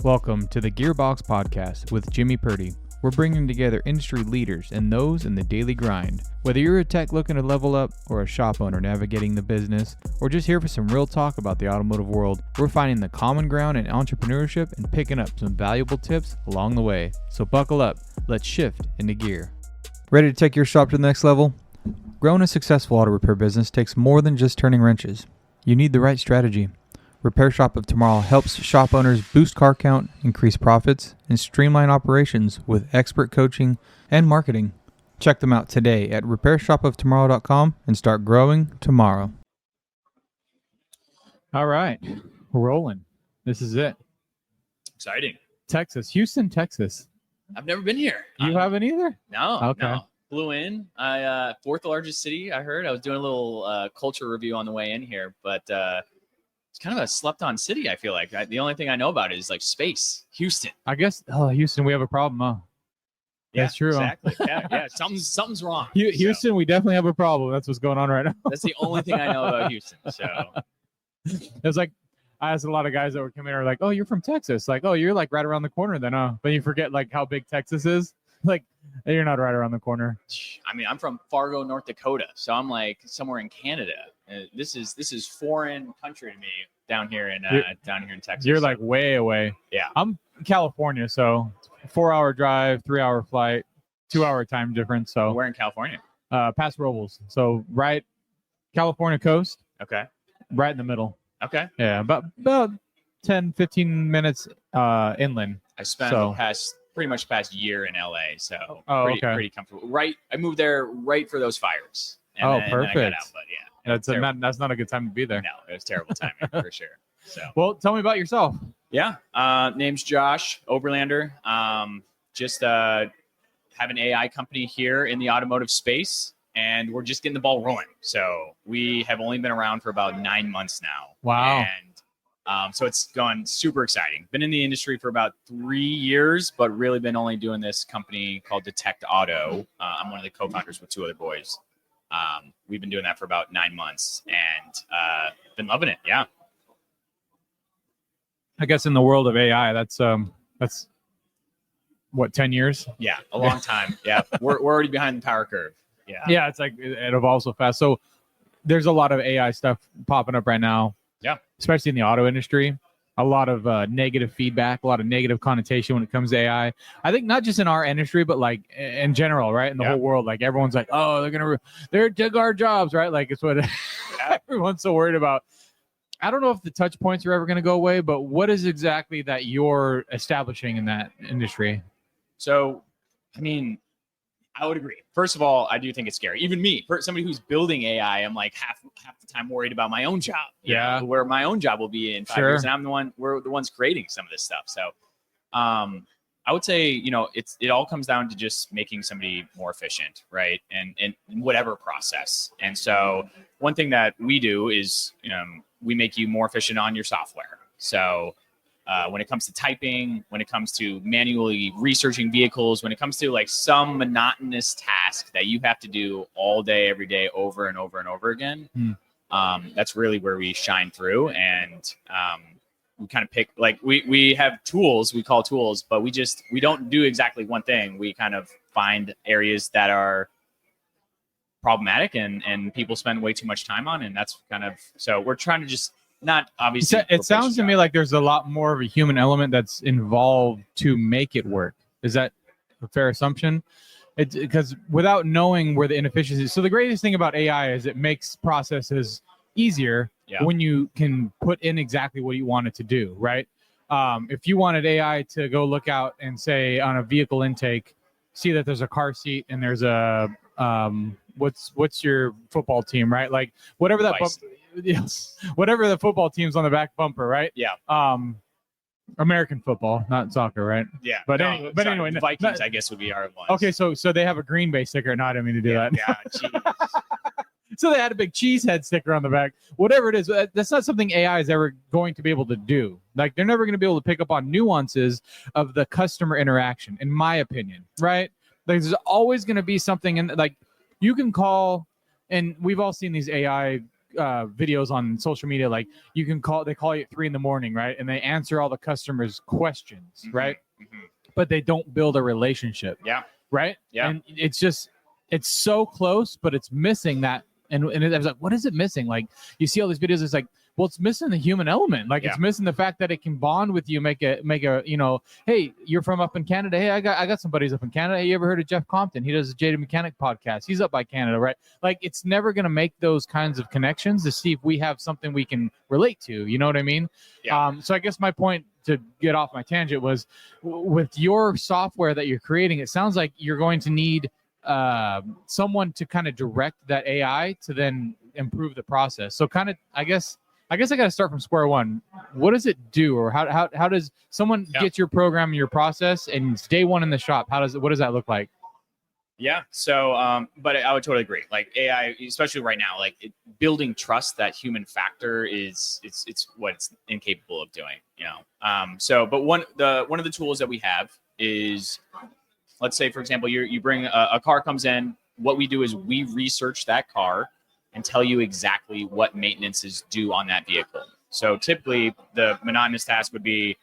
Welcome to the Gearbox Podcast with Jimmy Purdy. We're bringing together industry leaders and those in the daily grind. Whether you're a tech looking to level up or a shop owner navigating the business, or just here for some real talk about the automotive world, we're finding the common ground in entrepreneurship and picking up some valuable tips along the way. So buckle up, let's shift into gear. Ready to take your shop to the next level? Growing a successful auto repair business takes more than just turning wrenches. You need the right strategy. Repair Shop of Tomorrow helps shop owners boost car count, increase profits, and streamline operations with expert coaching and marketing. Check them out today at repairshopoftomorrow.com and start growing tomorrow. All right, we're rolling. This is it. Exciting. Texas, Houston, Texas. I've never been here. You haven't either? No. Okay. No. Flew in. Fourth largest city, I heard. I was doing a little culture review on the way in here, but it's kind of a slept-on city, I feel like. The only thing I know about it is like space. Houston. I guess, Houston, we have a problem, huh? Yeah, that's true. Exactly. Yeah. Something's wrong. Houston, we definitely have a problem. That's what's going on right now. That's the only thing I know about Houston. So it's like, I asked a lot of guys that were coming in are like, oh, you're from Texas. Like, oh, you're like right around the corner then, huh? But you forget like how big Texas is. Like, you're not right around the corner. I mean, I'm from Fargo, North Dakota. So I'm like somewhere in Canada. This is foreign country to me down here in Texas. You're like way away. Yeah. I'm in California, so 4-hour drive, 3-hour flight, 2-hour time difference. So where in California? Past Robles. So right California coast. Okay. Right in the middle. Okay. Yeah, about 10, 15 minutes inland. I spent pretty much the past year in LA, so pretty comfortable. Right, I moved there right for those fires. And perfect. Then I got out, but yeah, that's not a good time to be there. No, it was terrible timing for sure. So, well, tell me about yourself. Yeah, name's Josh Overlander. Just have an AI company here in the automotive space, and we're just getting the ball rolling. So we have only been around for about 9 months now. Wow. And so it's gone super exciting. Been in the industry for about 3 years, but really been only doing this company called Detect Auto. I'm one of the co-founders with two other boys. We've been doing that for about 9 months and been loving it. Yeah. I guess in the world of AI, that's what, 10 years? Yeah, a long time. Yeah, we're already behind the power curve. Yeah. Yeah, it's like it evolves so fast. So there's a lot of AI stuff popping up right now. Yeah. Especially in the auto industry. A lot of negative feedback, a lot of negative connotation when it comes to AI. I think not just in our industry, but like in general, right? In the whole world, like everyone's like, oh, they're took our jobs, right? Like it's what everyone's so worried about. I don't know if the touch points are ever going to go away, but what is exactly that you're establishing in that industry? So, I mean, I would agree. First of all, I do think it's scary. Even me, for somebody who's building AI, I'm like half the time worried about my own job. Yeah. Where my own job will be in 5 years, and we're the ones creating some of this stuff. So, I would say, it all comes down to just making somebody more efficient, right? And in whatever process. And so, one thing that we do is, we make you more efficient on your software. So, when it comes to typing, when it comes to manually researching vehicles, when it comes to like some monotonous task that you have to do all day, every day, over and over and over again, that's really where we shine through. And we kind of pick, like we have tools, we call tools, but we don't do exactly one thing. We kind of find areas that are problematic and people spend way too much time on. And that's so we're trying to just, not obviously. It sounds to me like there's a lot more of a human element that's involved to make it work. Is that a fair assumption? Because without knowing where the inefficiency is. So the greatest thing about AI is it makes processes easier when you can put in exactly what you want it to do, right? If you wanted AI to go look out and say on a vehicle intake, see that there's a car seat and there's a what's your football team, right? Like whatever that whatever the football team's on the back bumper, right? Yeah. American football, not soccer, right? Yeah. But anyway, Vikings, I guess, would be our ones. Okay, so they have a Green Bay sticker. No, I didn't mean to do that. Yeah. Geez. So they had a big cheesehead sticker on the back. Whatever it is, that's not something AI is ever going to be able to do. Like they're never going to be able to pick up on nuances of the customer interaction, in my opinion, right? Like, there's always going to be something in like you can call, and we've all seen these AI videos on social media, like they call you at 3 a.m, right? And they answer all the customers' questions, right? Mm-hmm. But they don't build a relationship. Yeah. Right. Yeah. And it's so close, but it's missing that. And I was like, what is it missing? Like, you see all these videos, it's like, well, it's missing the human element. Like, it's missing the fact that it can bond with you, make a, hey, you're from up in Canada. Hey, I got some buddies up in Canada. Hey, you ever heard of Jeff Compton? He does a Jaded Mechanic podcast. He's up by Canada, right? Like, it's never going to make those kinds of connections to see if we have something we can relate to. You know what I mean? Yeah. So I guess my point, to get off my tangent, was with your software that you're creating, it sounds like you're going to need someone to kind of direct that AI to then improve the process. So kind of, I guess I got to start from square one. What does it do, or how does someone get your program, your process, and it's day one in the shop? What does that look like? Yeah. So, but I would totally agree. Like AI, especially right now, like building trust, that human factor it's what it's incapable of doing, but one of the tools that we have is, let's say, for example, you bring a car comes in. What we do is we research that car and tell you exactly what maintenance is due on that vehicle. So typically the monotonous task would be,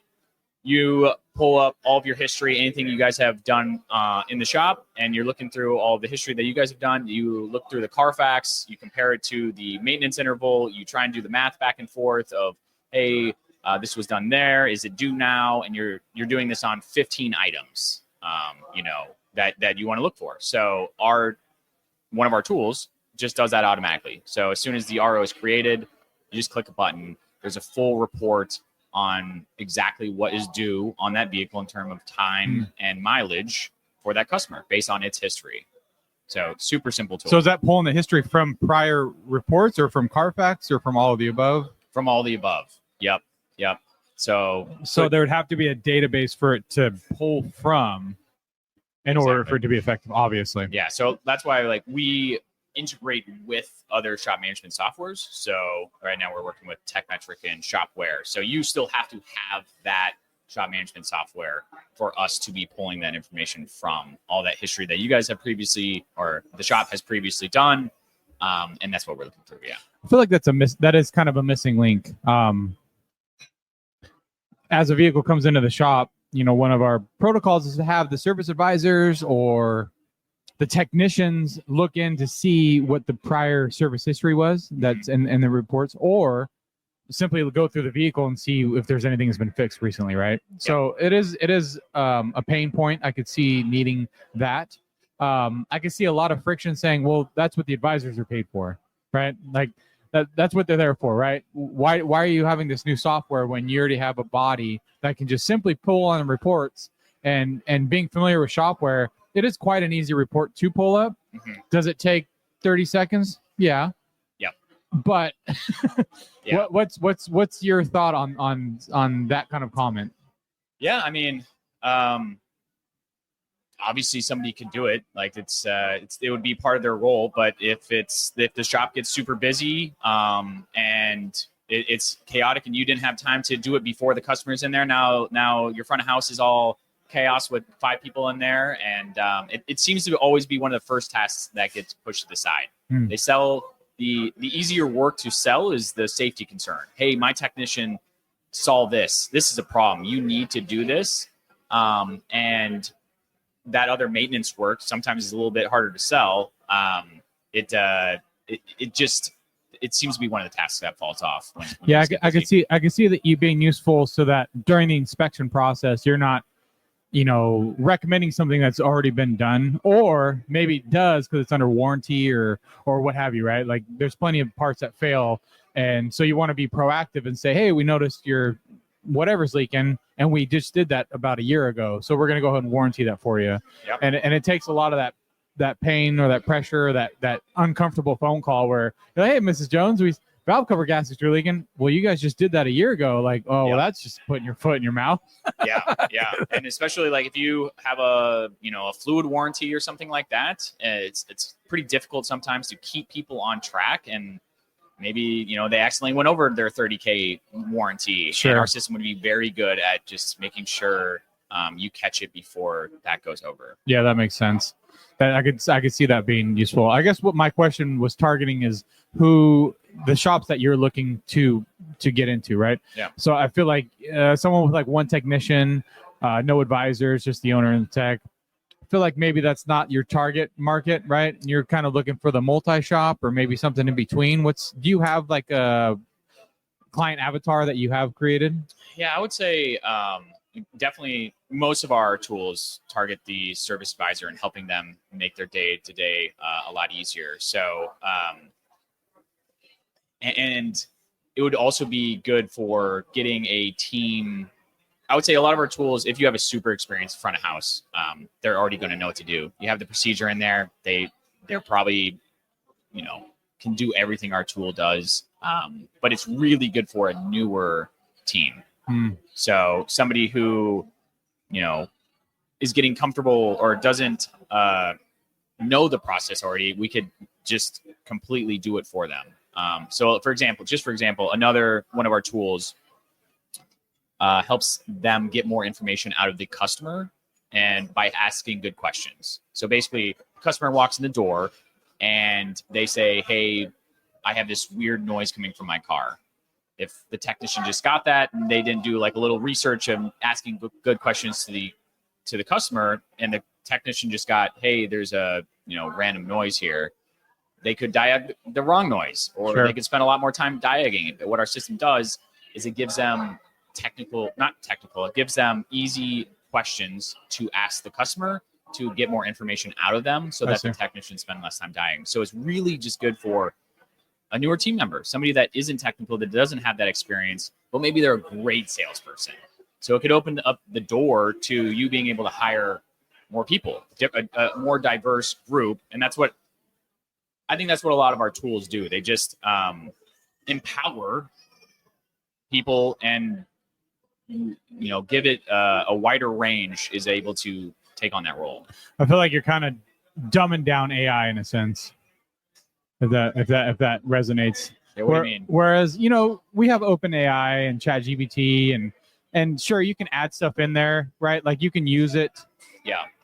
you pull up all of your history, anything you guys have done in the shop, and you're looking through all the history that you guys have done. You look through the Carfax, you compare it to the maintenance interval, you try and do the math back and forth of, hey, this was done there, is it due now? And you're doing this on 15 items, that you want to look for. So one of our tools just does that automatically. So as soon as the RO is created, you just click a button. There's a full report on exactly what is due on that vehicle in terms of time and mileage for that customer based on its history. So super simple tool. So is that pulling the history from prior reports, or from Carfax, or from all of the above? From all the above. Yep. So there would have to be a database for it to pull from in order for it to be effective, obviously. Yeah. So that's why we integrate with other shop management softwares. So right now we're working with TechMetric and Shopware. So you still have to have that shop management software for us to be pulling that information from, all that history that you guys have previously, or the shop has previously done. And that's what we're looking for. Yeah. I feel like that is kind of a missing link. As a vehicle comes into the shop, one of our protocols is to have the service advisors or the technicians look in to see what the prior service history was that's in the reports, or simply go through the vehicle and see if there's anything that's been fixed recently, right? Yep. So it is a pain point. I could see needing that. I could see a lot of friction saying, well, that's what the advisors are paid for, right? Like that's what they're there for, right? Why are you having this new software when you already have a body that can just simply pull on reports? And being familiar with Shopware, it is quite an easy report to pull up. Mm-hmm. Does it take 30 seconds? Yeah. Yeah. But what's your thought on that kind of comment? Yeah, I mean, obviously somebody can do it. Like it would be part of their role. But if the shop gets super busy and it's chaotic and you didn't have time to do it before the customer's in there, now your front of house is all chaos with 5 people in there, and it seems to always be one of the first tasks that gets pushed to the side. They sell the easier work to sell is the safety concern. Hey, my technician saw this is a problem, you need to do this, and that other maintenance work sometimes is a little bit harder to sell. It seems to be one of the tasks that falls off when I could see that you being useful, so that during the inspection process you're not recommending something that's already been done, or maybe does because it's under warranty or what have you, right? Like there's plenty of parts that fail. And so you want to be proactive and say, hey, we noticed your whatever's leaking and we just did that about a year ago. So we're going to go ahead and warranty that for you. Yep. And it takes a lot of that pain or that pressure, that uncomfortable phone call where, hey, Mrs. Jones, valve cover gaskets are leaking. Well, you guys just did that a year ago. Like, oh, well, that's just putting your foot in your mouth. Yeah. And especially like if you have a fluid warranty or something like that, it's pretty difficult sometimes to keep people on track. And maybe, they accidentally went over their 30K warranty. Sure. And our system would be very good at just making sure you catch it before that goes over. Yeah, that makes sense. that I could see that being useful. I guess what my question was targeting is who the shops that you're looking to get into, right? Yeah. So I feel like someone with like one technician, no advisors, just the owner and the tech. I feel like maybe that's not your target market, right? You're kind of looking for the multi-shop or maybe something in between. Do you have like a client avatar that you have created? Yeah, I would say definitely most of our tools target the service advisor and helping them make their day-to-day a lot easier. So, and it would also be good for getting a team. I would say a lot of our tools, if you have a super experienced front of house, they're already going to know what to do. You have the procedure in there. They're probably, can do everything our tool does. But it's really good for a newer team. So somebody who, is getting comfortable or doesn't know the process already, we could just completely do it for them. So for example, another one of our tools helps them get more information out of the customer and by asking good questions. So basically, the customer walks in the door and they say, "Hey, I have this weird noise coming from my car." If the technician just got that and they didn't do like a little research and asking good questions to the customer, and the technician just got, "Hey, there's a random noise here," they could diag the wrong noise, or Sure. They could spend a lot more time diagging it. But what our system does is it gives them it gives them easy questions to ask the customer to get more information out of them so that the technicians spend less time diagging. So it's really just good for a newer team member, somebody that isn't technical, that doesn't have that experience, but maybe they're a great salesperson. So it could open up the door to you being able to hire more people, a more diverse group. And that's what a lot of our tools do. They just empower people and give it a wider range, is able to take on that role. I feel like you're kind of dumbing down AI in a sense. If that resonates. Yeah, what do you mean? Whereas, we have OpenAI and ChatGPT and sure, you can add stuff in there, right? Like you can use it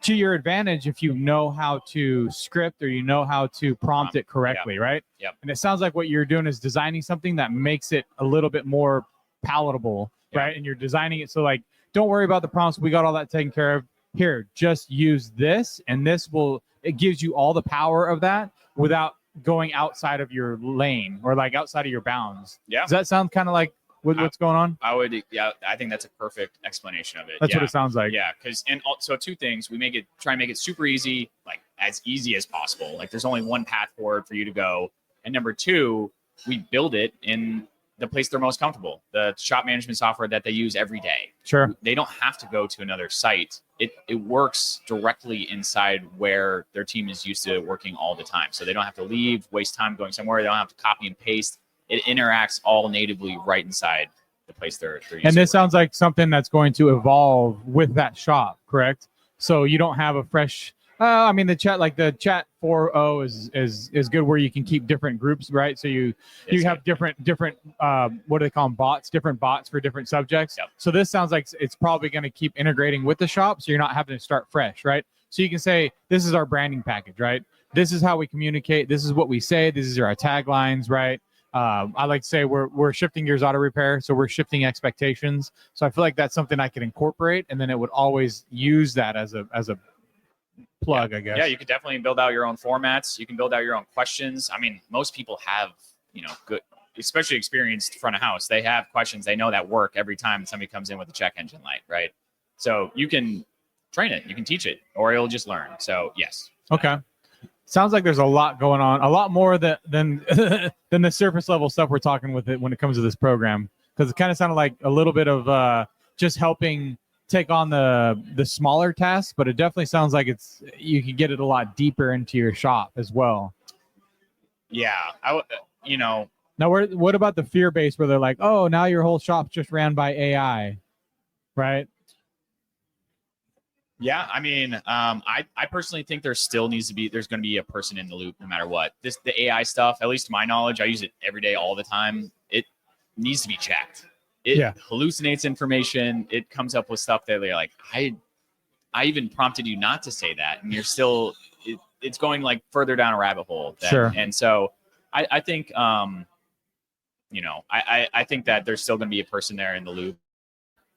to your advantage if you know how to script or you know how to prompt it correctly, right? Yep. And it sounds like what you're doing is designing something that makes it a little bit more palatable, right? And you're designing it so like, don't worry about the prompts. We got all that taken care of. Here, just use this, and it gives you all the power of that without going outside of your lane or like outside of your bounds. Yeah. Does that sound kind of like what's going on? I think that's a perfect explanation of it. That's what it sounds like. Yeah. So two things, we try and make it super easy, like as easy as possible. Like there's only one path forward for you to go. And number two, we build it in the place they're most comfortable, the shop management software that they use every day. Sure. They don't have to go to another site. It works directly inside where their team is used to working all the time. So they don't have to leave, waste time going somewhere. They don't have to copy and paste. It interacts all natively right inside the place they're used and to. This sounds like something that's going to evolve with that shop, correct? So you don't have a fresh the chat 4.0 is good where you can keep different groups, right? So you have different what do they call them, bots, different bots for different subjects. Yep. So this sounds like it's probably going to keep integrating with the shop, so you're not having to start fresh, right? So you can say, this is our branding package, right? This is how we communicate. This is what we say. This is our taglines, right? I like to say we're shifting gears auto repair, so we're shifting expectations. So I feel like that's something I could incorporate, and then it would always use that as a plug, I guess. Yeah, you could definitely build out your own formats. You can build out your own questions. I mean, most people have, good, especially experienced front of house. They have questions. They know that work every time somebody comes in with a check engine light, right? So you can train it, you can teach it, or it'll just learn. So yes. Okay. Sounds like there's a lot going on, a lot more than than the surface level stuff we're talking with it when it comes to this program, because it kind of sounded like a little bit of just helping take on the smaller tasks, but it definitely sounds like you can get it a lot deeper into your shop as well. Yeah, Now, what about the fear base where they're like, oh, now your whole shop's just ran by AI, right? Yeah, I mean, I personally think there's going to be a person in the loop no matter what. The AI stuff, at least to my knowledge, I use it every day, all the time. It needs to be checked. It hallucinates information. It comes up with stuff that they're like, I even prompted you not to say that, and you're still it's going like further down a rabbit hole. Sure. And so I think I think that there's still going to be a person there in the loop,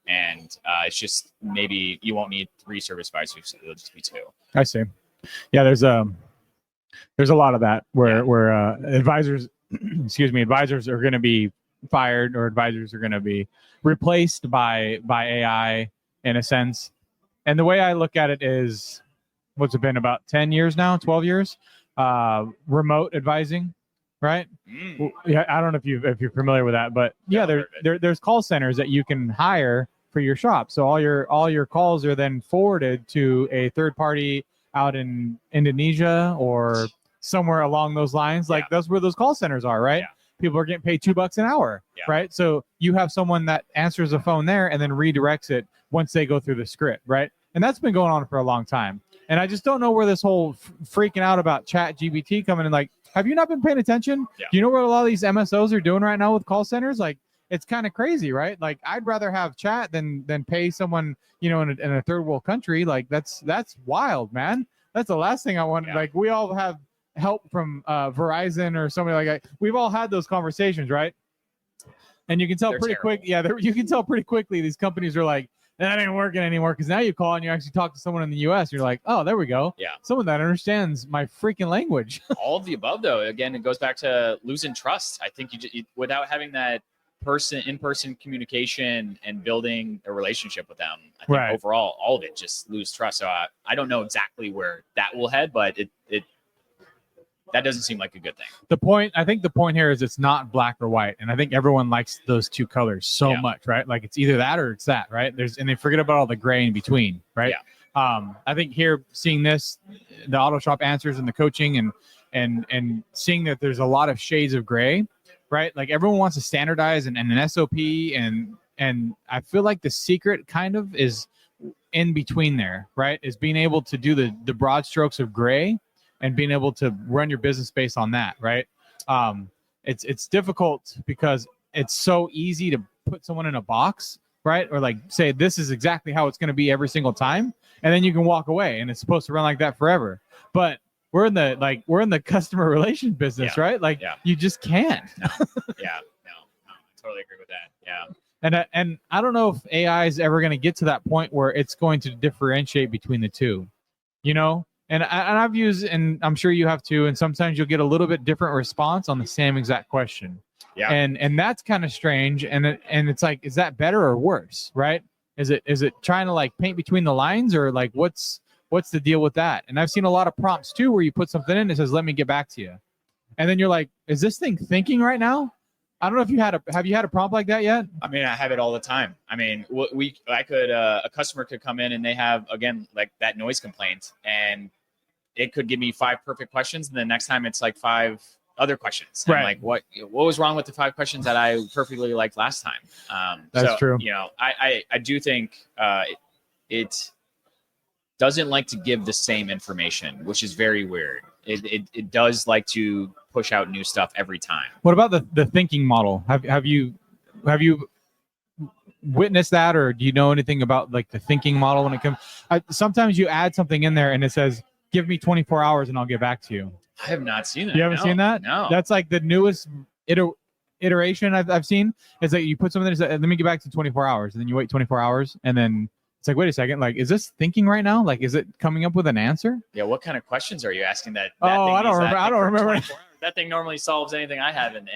and it's just maybe you won't need 3 service advisors; it'll just be 2. I see. Yeah, there's a lot of that where advisors, advisors are going to be fired, or advisors are going to be replaced by AI in a sense. And the way I look at it is, what's it been, about 10 years now, 12 years, remote advising, right? Yeah, I don't know if you're familiar with that, but yeah, there's call centers that you can hire for your shop. So all your calls are then forwarded to a third party out in Indonesia or somewhere along those lines. Like that's where those call centers are, right? Yeah. People are getting paid $2 an hour, right? So you have someone that answers the phone there and then redirects it once they go through the script, right? And that's been going on for a long time. And I just don't know where this whole freaking out about Chat GPT coming in. Like, have you not been paying attention? Yeah. Do you know what a lot of these MSOs are doing right now with call centers? Like, it's kind of crazy, right? Like, I'd rather have chat than pay someone, in a third world country. Like, that's wild, man. That's the last thing I want. Yeah. Like, we all have help from Verizon or somebody like that. We've all had those conversations, right? And you can tell pretty quick. Yeah, you can tell pretty quickly these companies are like, that ain't working anymore, because now you call and you actually talk to someone in the U.S. You're like, oh, there we go. Yeah. Someone that understands my freaking language. All of the above, though. Again, it goes back to losing trust. I think you without having that in-person communication and building a relationship with them, I think overall, all of it just lose trust. So I don't know exactly where that will head, but it that doesn't seem like a good thing. I think the point here is it's not black or white. And I think everyone likes those 2 colors so much, right? Like, it's either that or it's that, right? And they forget about all the gray in between, right? Yeah. I think here, seeing this, the auto shop answers and the coaching and seeing that there's a lot of shades of gray, right? Like, everyone wants to standardize and an SOP. And I feel like the secret kind of is in between there, right? Is being able to do the broad strokes of gray and being able to run your business based on that, right? It's difficult because it's so easy to put someone in a box, right? Or like say, this is exactly how it's going to be every single time. And then you can walk away and it's supposed to run like that forever. But we're in the customer relation business, right? Like you just can't. No. I totally agree with that. Yeah. And I don't know if AI is ever going to get to that point where it's going to differentiate between the two, And I've used, and I'm sure you have too, and sometimes you'll get a little bit different response on the same exact question. Yeah. And that's kind of strange. And it's like, is that better or worse, right? Is it trying to like paint between the lines, or like what's the deal with that? And I've seen a lot of prompts too where you put something in that says, let me get back to you. And then you're like, is this thing thinking right now? I don't know if have you had a prompt like that yet? I mean, I have it all the time. I mean, a customer could come in and they have, again, like that noise complaint, and it could give me 5 perfect questions. And the next time it's like 5 other questions. Right. I'm like, what was wrong with the 5 questions that I perfectly liked last time? That's true. I do think it doesn't like to give the same information, which is very weird. It does like to push out new stuff every time. What about the thinking model? Have you witnessed that, or do you know anything about like the thinking model when it comes? Sometimes you add something in there and it says, give me 24 hours and I'll get back to you. I have not seen that. You haven't seen that? No. That's like the newest iteration I've seen. It's like you put something there, let me get back to 24 hours. And then you wait 24 hours. And then it's like, wait a second. Like, is this thinking right now? Like, is it coming up with an answer? Yeah. What kind of questions are you asking that I don't remember. That thing normally solves anything I have in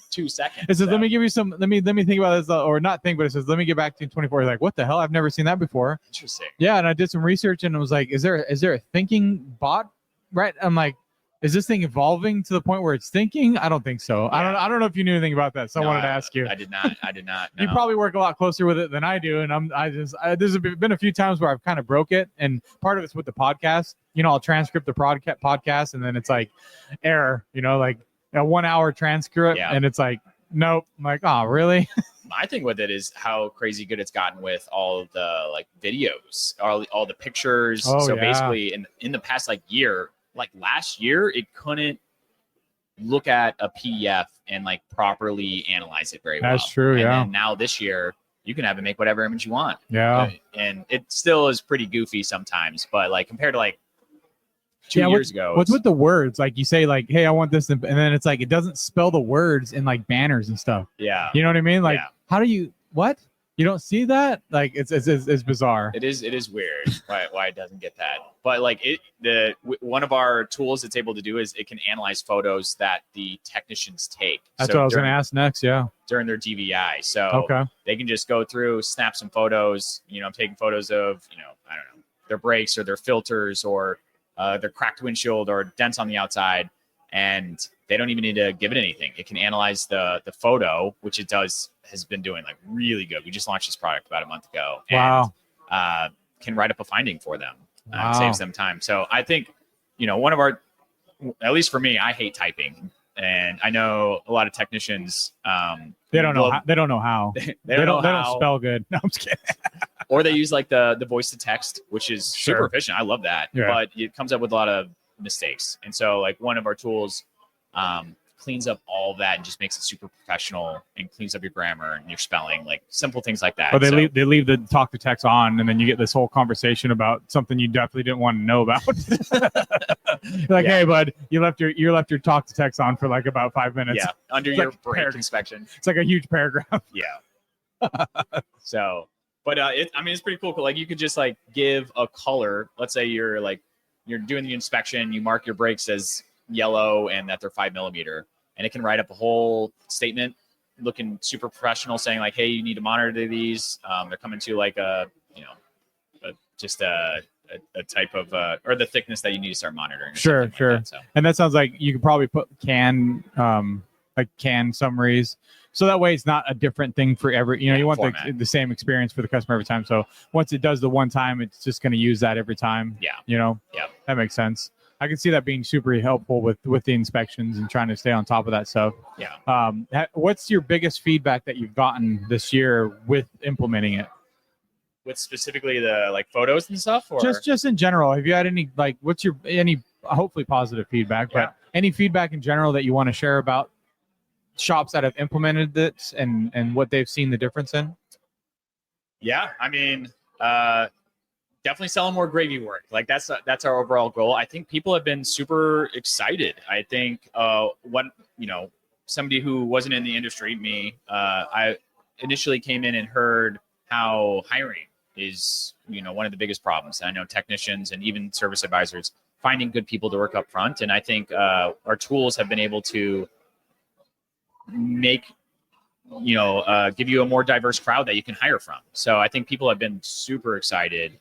2 seconds. It says, let me give you some, let me think about this, or not think, but it says, let me get back to you in 24 hours. Like, what the hell? I've never seen that before. Interesting. Yeah. And I did some research and it was like, is there a thinking bot? Right. I'm like, is this thing evolving to the point where it's thinking? I don't think so. Yeah. I don't know if you knew anything about that. So I wanted to ask you. I did not. No. You probably work a lot closer with it than I do. And there's been a few times where I've kind of broke it. And part of it's with the podcast. I'll transcript the podcast and then it's like error, like a 1 hour transcript. Yeah. And it's like, nope. I'm like, oh, really? My thing with it is how crazy good it's gotten with all the like videos, all the pictures. So basically in the past like year, like last year, it couldn't look at a PDF and like properly analyze it very well. That's true. And then now this year, you can have it make whatever image you want. Yeah. And it still is pretty goofy sometimes, but like compared to like 2 years ago. What's with the words? Like you say like, hey, I want this. And then it's like, it doesn't spell the words in like banners and stuff. Yeah. You know what I mean? Like, yeah. How do you, what? You don't see that? Like it's bizarre. It is weird why it doesn't get that. But like one of our tools it's able to do is it can analyze photos that the technicians take. That's what I was going to ask next. Yeah. During their DVI. So they can just go through, snap some photos, I'm taking photos of, I don't know, their brakes or their filters or their cracked windshield or dents on the outside. And they don't even need to give it anything. It can analyze the photo, which it has been doing like really good. We just launched this product about a month ago. Wow. And can write up a finding for them. Saves them time. So I think, one of our, at least for me, I hate typing. And I know a lot of technicians. They don't know how. They don't don't spell good. No, I'm just kidding. Or they use like the voice to text, which is super efficient. I love that. Yeah. But it comes up with a lot of mistakes. And so like one of our tools cleans up all that and just makes it super professional and cleans up your grammar and your spelling, like simple things like that. But they leave the talk to text on, and then you get this whole conversation about something you definitely didn't want to know about. Like, hey, bud, you left your talk to text on for like about 5 minutes. Yeah, under your brake inspection. It's like a huge paragraph. Yeah. So, but it's pretty cool. Like you could just like give a color. Let's say you're doing the inspection, you mark your brakes as yellow and that they're 5 millimeter, and it can write up a whole statement looking super professional saying like, hey, you need to monitor these. They're coming to like a type of or the thickness that you need to start monitoring. Sure. Like that, so. And that sounds like you could probably put can summaries. So that way it's not a different thing for every, you want the same experience for the customer every time. So once it does the one time, it's just going to use that every time. Yeah. Yeah. That makes sense. I can see that being super helpful with the inspections and trying to stay on top of that stuff. Yeah. What's your biggest feedback that you've gotten this year with implementing it? With specifically the like photos and stuff, or just in general? Have you had any any hopefully positive feedback, but any feedback in general that you want to share about shops that have implemented this and what they've seen the difference in? Yeah, I mean, definitely selling more gravy work. Like that's our overall goal. I think people have been super excited. I think somebody who wasn't in the industry, me, I initially came in and heard how hiring is, one of the biggest problems. And I know technicians and even service advisors finding good people to work up front. And I think our tools have been able to make, give you a more diverse crowd that you can hire from. So I think people have been super excited.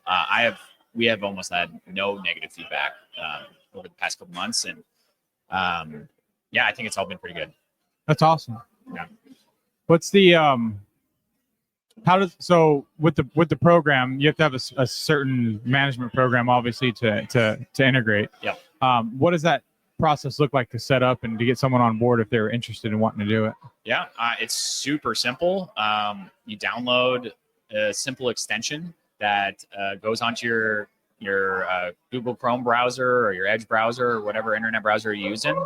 We have almost had no negative feedback over the past couple months. And I think it's all been pretty good. That's awesome. Yeah. What's the, with the program, you have to have a certain management program, obviously, to integrate. Yeah. What does that process look like to set up and to get someone on board if they're interested in wanting to do it? Yeah, it's super simple. You download a simple extension that goes onto your Google Chrome browser or your Edge browser or whatever internet browser you're using,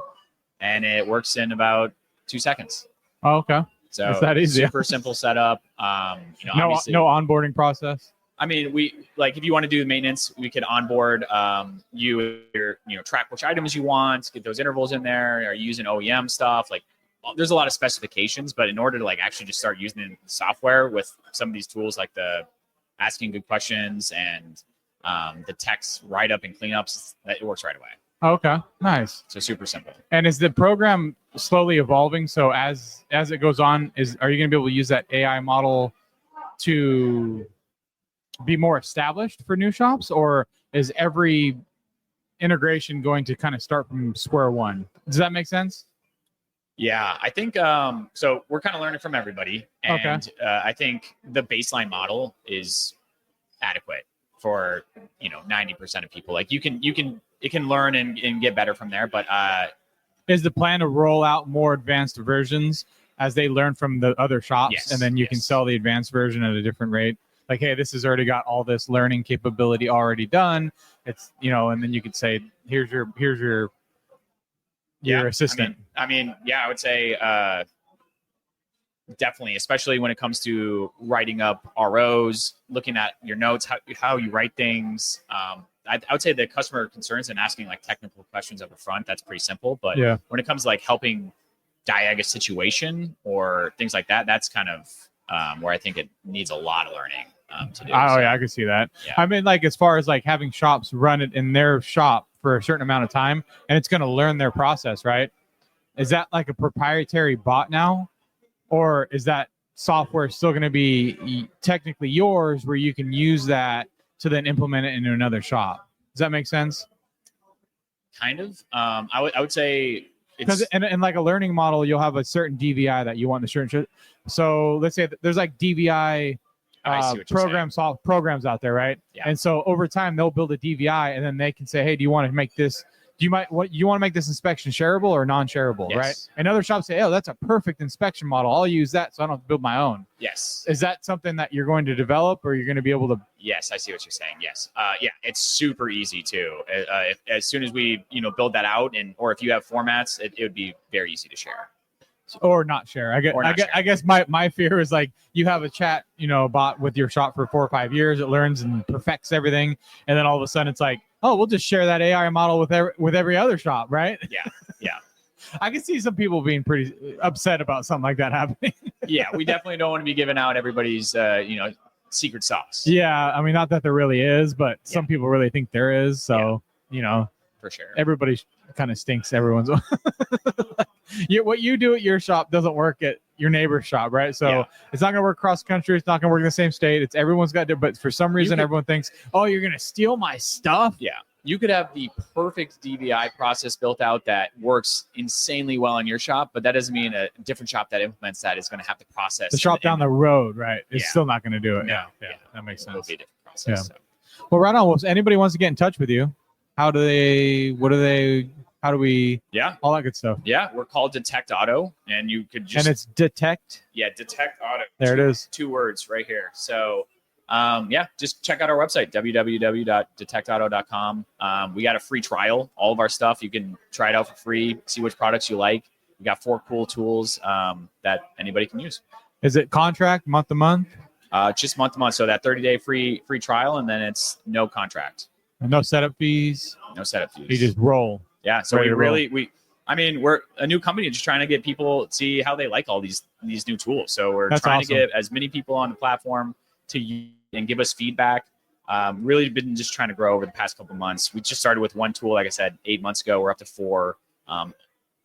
and it works in about 2 seconds. Oh, okay. So it's that easy. Super simple setup. No onboarding process. I mean, if you want to do the maintenance, we could onboard track which items you want, get those intervals in there. Are you using OEM stuff? Like, there's a lot of specifications, but in order to actually just start using the software with some of these tools, like the asking good questions and the text write up and cleanups, it works right away. Okay, nice. So super simple. And is the program slowly evolving? So as it goes on, are you going to be able to use that AI model to be more established for new shops, or is every integration going to kind of start from square one? Does that make sense? Yeah, I think so. We're kind of learning from everybody, and I think the baseline model is adequate for 90% of people. Like it can learn and get better from there. But is the plan to roll out more advanced versions as they learn from the other shops, yes, and then you can sell the advanced version at a different rate? Like, hey, this has already got all this learning capability already done. It's and then you could say, here's your assistant. I mean, I would say definitely, especially when it comes to writing up ROs, looking at your notes, how you write things. I would say the customer concerns and asking like technical questions up front, that's pretty simple. But when it comes to like helping diag a situation or things like that, that's kind of where I think it needs a lot of learning to do. Yeah, I can see that. Yeah. I mean, like as far as like having shops run it in their shop for a certain amount of time, and it's going to learn their process, right? Is that like a proprietary bot now, or is that software still going to be technically yours, where you can use that to then implement it into another shop? Does that make sense? Kind of. I would say. Because in like a learning model, you'll have a certain DVI that you want the certain. So let's say there's like DVI programs out there, right? Yeah. And so over time they'll build a DVI, and then they can say, hey, do you want to make this? You want to make this inspection shareable or non-shareable, right? And other shops say, oh, that's a perfect inspection model. I'll use that, so I don't have to build my own. Yes. Is that something that you're going to develop, or you're going to be able to? Yes, I see what you're saying. Yes. It's super easy too. As soon as we build that out, or if you have formats, it would be very easy to share. Or not share. I guess my fear is like you have a chat, bot with your shop for 4 or 5 years. It learns and perfects everything, and then all of a sudden it's like, oh, we'll just share that AI model with every other shop, right? Yeah. I can see some people being pretty upset about something like that happening. Yeah, we definitely don't want to be giving out everybody's secret sauce. Yeah, I mean, not that there really is, but some people really think there is. So for sure, everybody kind of stinks. Everyone's what you do at your shop doesn't work at your neighbor's shop, right? So it's not going to work across the country. It's not going to work in the same state. It's everyone's got to, but for some reason, everyone thinks, oh, you're going to steal my stuff. Yeah. You could have the perfect DVI process built out that works insanely well in your shop, but that doesn't mean a different shop that implements that is going to have to process. The shop down the road, right? It's still not going to do it. Yeah. That makes sense. It'll be a different process. So. Well, right on. Well, if anybody wants to get in touch with you, how do we? Yeah. All that good stuff. Yeah. We're called Detect Auto, and you could just. And it's Detect? Yeah. Detect Auto. There it is. 2 words right here. So, just check out our website, www.detectauto.com. We got a free trial. All of our stuff, you can try it out for free, see which products you like. We got 4 cool tools that anybody can use. Is it contract, month to month? Just month to month. So that 30-day free trial, and then it's no contract. And no setup fees? No setup fees. You just roll. Yeah. So we're a new company just trying to get people to see how they like all these new tools. So we're trying to get as many people on the platform to use and give us feedback. Really been just trying to grow over the past couple of months. We just started with 1 tool, like I said, 8 months ago. We're up to 4,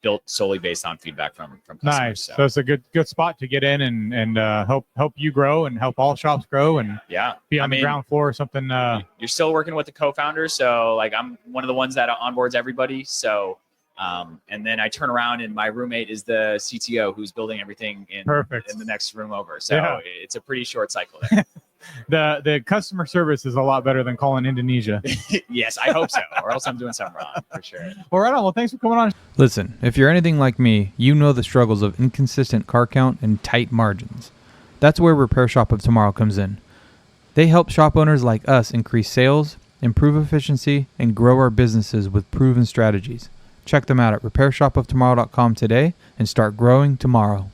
built solely based on feedback from customers. Nice. So it's a good spot to get in and help you grow and help all shops grow and be on the ground floor or something. You're still working with the co-founder, so like I'm one of the ones that onboards everybody. So and then I turn around and my roommate is the CTO who's building everything in the next room over. So it's a pretty short cycle there. The customer service is a lot better than calling Indonesia. Yes, I hope so, or else I'm doing something wrong for sure. Well, right on. Well, thanks for coming on. Listen, if you're anything like me, you know the struggles of inconsistent car count and tight margins. That's where Repair Shop of Tomorrow comes in. They help shop owners like us increase sales, improve efficiency, and grow our businesses with proven strategies. Check them out at repairshopoftomorrow.com today and start growing tomorrow.